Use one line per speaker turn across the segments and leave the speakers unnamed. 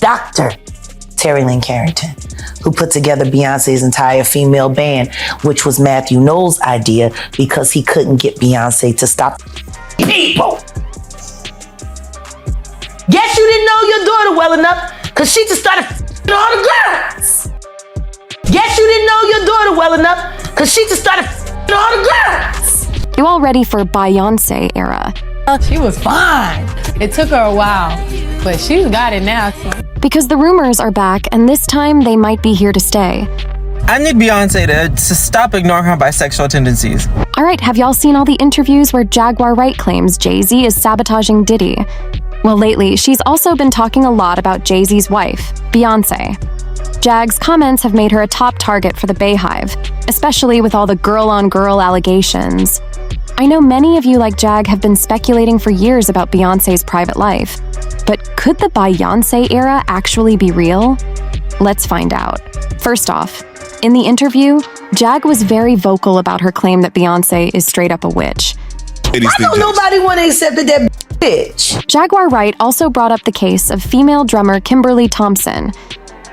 Dr. Terry Lynn Carrington, who put together Beyonce's entire female band, which was Matthew Knowles' idea because he couldn't get Beyonce to stop people. Guess you didn't know your daughter well enough because she just started all the girls. Guess you didn't know your daughter well enough because she just started all the girls.
You all ready for Beyonce era?
She was fine. It took her a while, but she's got it now.
Because the rumors are back, and this time they might be here to stay.
I need Beyonce to stop ignoring her bisexual tendencies.
All right, have y'all seen all the interviews where Jaguar Wright claims Jay-Z is sabotaging Diddy? Well, lately, she's also been talking a lot about Jay-Z's wife, Beyonce. Jag's comments have made her a top target for the Beyhive, especially with all the girl-on-girl allegations. I know many of you like Jag have been speculating for years about Beyonce's private life, but could the Beyonce era actually be real? Let's find out. First off, in the interview, Jag was very vocal about her claim that Beyonce is straight up a witch.
Why don't nobody want to accept that bitch?
Jaguar Wright also brought up the case of female drummer Kimberly Thompson,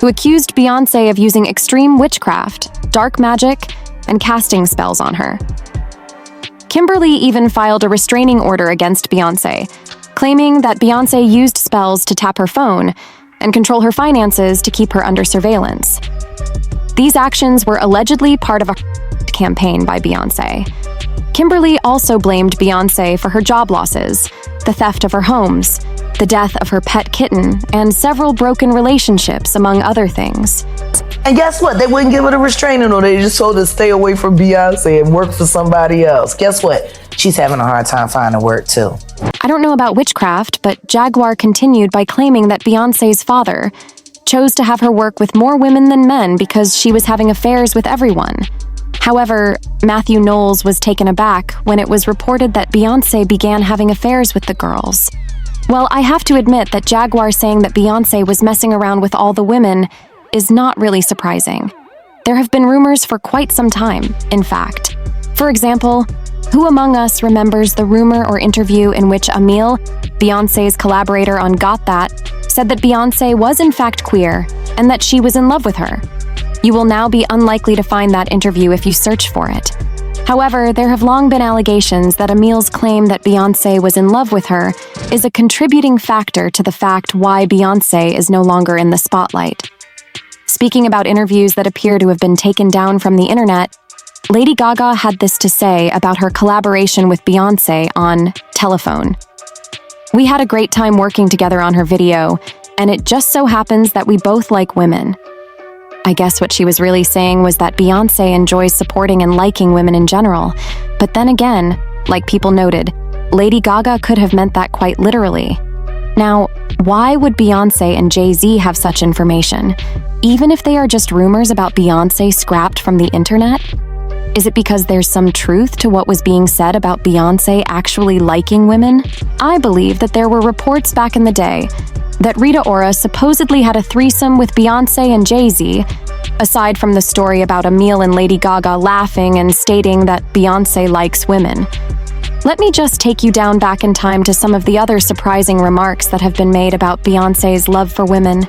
who accused Beyonce of using extreme witchcraft, dark magic, and casting spells on her. Kimberly even filed a restraining order against Beyonce, claiming that Beyonce used spells to tap her phone and control her finances to keep her under surveillance. These actions were allegedly part of a campaign by Beyonce. Kimberly also blamed Beyonce for her job losses, the theft of her homes, the death of her pet kitten, and several broken relationships, among other things.
And guess what? They wouldn't give her the restraining order. They just told her to stay away from Beyonce and work for somebody else. Guess what? She's having a hard time finding work, too.
I don't know about witchcraft, but Jaguar continued by claiming that Beyonce's father chose to have her work with more women than men because she was having affairs with everyone. However, Matthew Knowles was taken aback when it was reported that Beyonce began having affairs with the girls. Well, I have to admit that Jaguar saying that Beyonce was messing around with all the women is not really surprising. There have been rumors for quite some time, in fact. For example, who among us remembers the rumor or interview in which Emil, Beyonce's collaborator on Got That, said that Beyonce was in fact queer and that she was in love with her? You will now be unlikely to find that interview if you search for it. However, there have long been allegations that Emil's claim that Beyonce was in love with her is a contributing factor to the fact why Beyonce is no longer in the spotlight. Speaking about interviews that appear to have been taken down from the internet, Lady Gaga had this to say about her collaboration with Beyonce on Telephone. "We had a great time working together on her video, and it just so happens that we both like women." I guess what she was really saying was that Beyonce enjoys supporting and liking women in general. But then again, like people noted, Lady Gaga could have meant that quite literally. Now, why would Beyonce and Jay-Z have such information, even if they are just rumors about Beyonce scrapped from the internet? Is it because there's some truth to what was being said about Beyonce actually liking women? I believe that there were reports back in the day that Rita Ora supposedly had a threesome with Beyonce and Jay-Z, aside from the story about Emil and Lady Gaga laughing and stating that Beyonce likes women. Let me just take you down back in time to some of the other surprising remarks that have been made about Beyonce's love for women,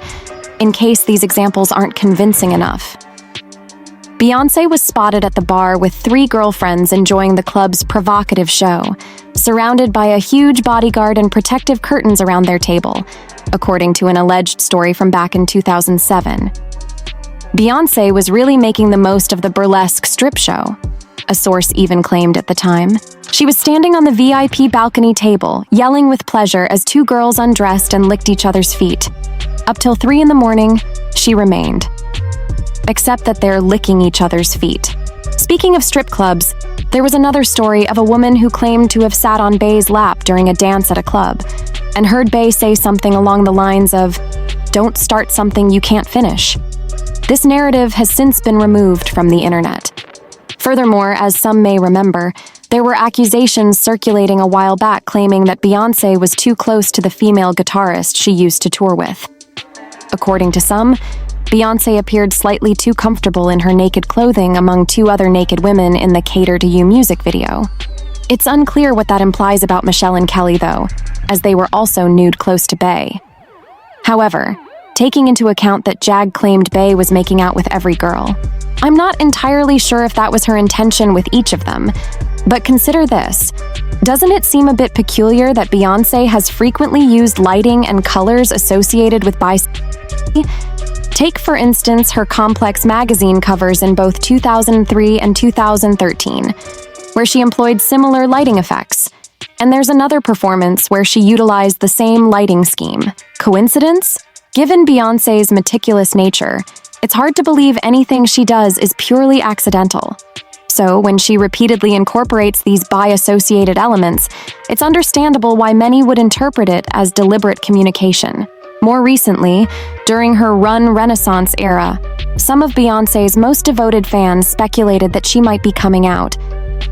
in case these examples aren't convincing enough. Beyonce was spotted at the bar with 3 girlfriends enjoying the club's provocative show, surrounded by a huge bodyguard and protective curtains around their table, according to an alleged story from back in 2007. Beyonce was really making the most of the burlesque strip show, a source even claimed at the time. She was standing on the VIP balcony table, yelling with pleasure as 2 girls undressed and licked each other's feet. Up till 3 in the morning, she remained. Except that they're licking each other's feet. Speaking of strip clubs, there was another story of a woman who claimed to have sat on Bey's lap during a dance at a club, and heard Bey say something along the lines of, "Don't start something you can't finish." This narrative has since been removed from the internet. Furthermore, as some may remember, there were accusations circulating a while back claiming that Beyonce was too close to the female guitarist she used to tour with. According to some, Beyonce appeared slightly too comfortable in her naked clothing among 2 other naked women in the Cater to You music video. It's unclear what that implies about Michelle and Kelly, though, as they were also nude close to Bey. However, taking into account that Jag claimed Bey was making out with every girl. I'm not entirely sure if that was her intention with each of them, but consider this. Doesn't it seem a bit peculiar that Beyoncé has frequently used lighting and colors associated with bisexuality? Take, for instance, her complex magazine covers in both 2003 and 2013, where she employed similar lighting effects. And there's another performance where she utilized the same lighting scheme. Coincidence? Given Beyoncé's meticulous nature, it's hard to believe anything she does is purely accidental. So, when she repeatedly incorporates these bi-associated elements, it's understandable why many would interpret it as deliberate communication. More recently, during her Run Renaissance era, some of Beyoncé's most devoted fans speculated that she might be coming out.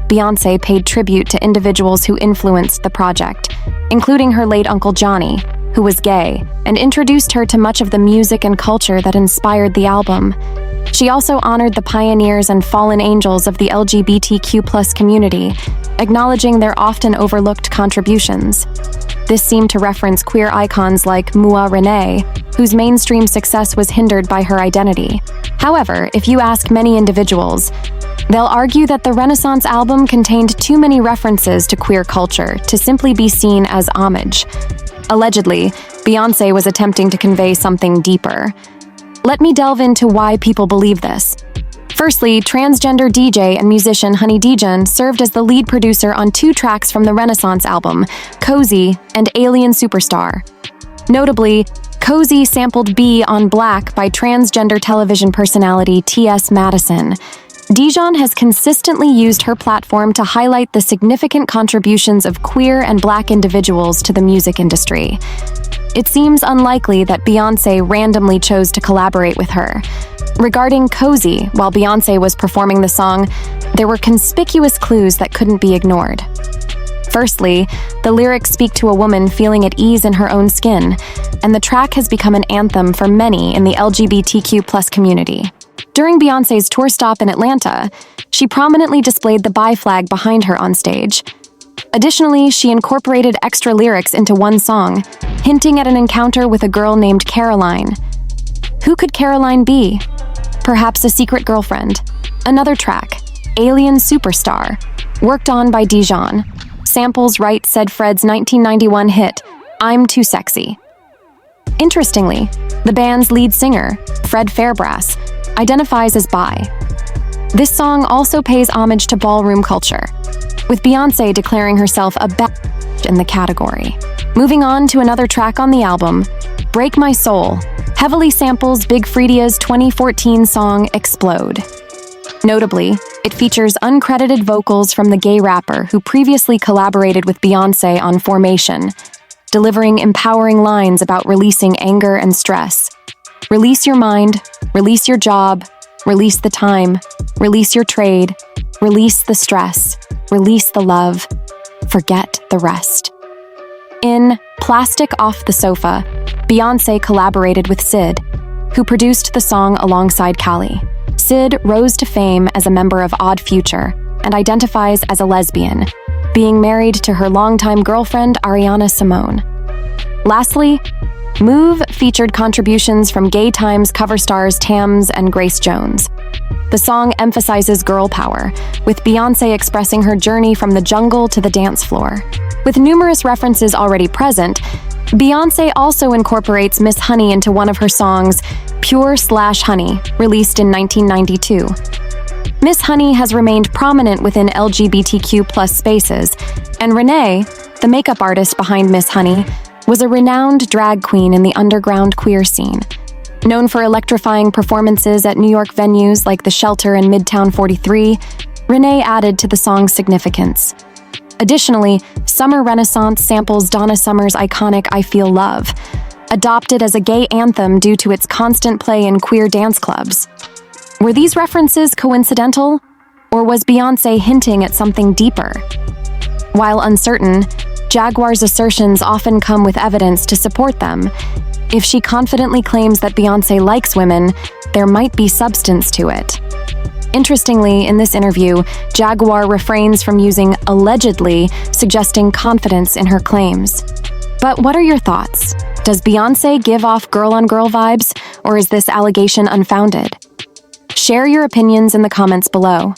Beyoncé paid tribute to individuals who influenced the project, including her late Uncle Johnny, who was gay, and introduced her to much of the music and culture that inspired the album. She also honored the pioneers and fallen angels of the LGBTQ+ community, acknowledging their often overlooked contributions. This seemed to reference queer icons like Mua Renee, whose mainstream success was hindered by her identity. However, if you ask many individuals, they'll argue that the Renaissance album contained too many references to queer culture to simply be seen as homage. Allegedly, Beyoncé was attempting to convey something deeper. Let me delve into why people believe this. Firstly, transgender DJ and musician Honey Dijon served as the lead producer on 2 tracks from the Renaissance album, Cozy and Alien Superstar. Notably, Cozy sampled Be on Black by transgender television personality T.S. Madison. Dijon has consistently used her platform to highlight the significant contributions of queer and Black individuals to the music industry. It seems unlikely that Beyoncé randomly chose to collaborate with her. Regarding Cozy, while Beyoncé was performing the song, there were conspicuous clues that couldn't be ignored. Firstly, the lyrics speak to a woman feeling at ease in her own skin, and the track has become an anthem for many in the LGBTQ+ community. During Beyoncé's tour stop in Atlanta, she prominently displayed the bi flag behind her on stage. Additionally, she incorporated extra lyrics into one song, hinting at an encounter with a girl named Caroline. Who could Caroline be? Perhaps a secret girlfriend. Another track, Alien Superstar, worked on by Dijon, samples Right Said Fred's 1991 hit, I'm Too Sexy. Interestingly, the band's lead singer, Fred Fairbrass, identifies as bi. This song also pays homage to ballroom culture, with Beyoncé declaring herself a bad in the category. Moving on to another track on the album, Break My Soul heavily samples Big Freedia's 2014 song Explode. Notably, it features uncredited vocals from the gay rapper who previously collaborated with Beyoncé on Formation, delivering empowering lines about releasing anger and stress. Release your mind, release your job, release the time, release your trade, release the stress, release the love, forget the rest. In Plastic Off the Sofa, Beyoncé collaborated with Syd, who produced the song alongside Kali. Syd rose to fame as a member of Odd Future and identifies as a lesbian, being married to her longtime girlfriend Ariana Simone. Lastly, Move featured contributions from Gay Times cover stars Tams and Grace Jones. The song emphasizes girl power, with Beyoncé expressing her journey from the jungle to the dance floor. With numerous references already present, Beyoncé also incorporates Miss Honey into one of her songs, Pure/Honey, released in 1992. Miss Honey has remained prominent within LGBTQ+ spaces, and Renee, the makeup artist behind Miss Honey, was a renowned drag queen in the underground queer scene. Known for electrifying performances at New York venues like The Shelter and Midtown 43, Renee added to the song's significance. Additionally, Summer Renaissance samples Donna Summer's iconic I Feel Love, adopted as a gay anthem due to its constant play in queer dance clubs. Were these references coincidental, or was Beyoncé hinting at something deeper? While uncertain, Jaguar's assertions often come with evidence to support them. If she confidently claims that Beyoncé likes women, there might be substance to it. Interestingly, in this interview, Jaguar refrains from using allegedly, suggesting confidence in her claims. But what are your thoughts? Does Beyonce give off girl-on-girl vibes, or is this allegation unfounded? Share your opinions in the comments below.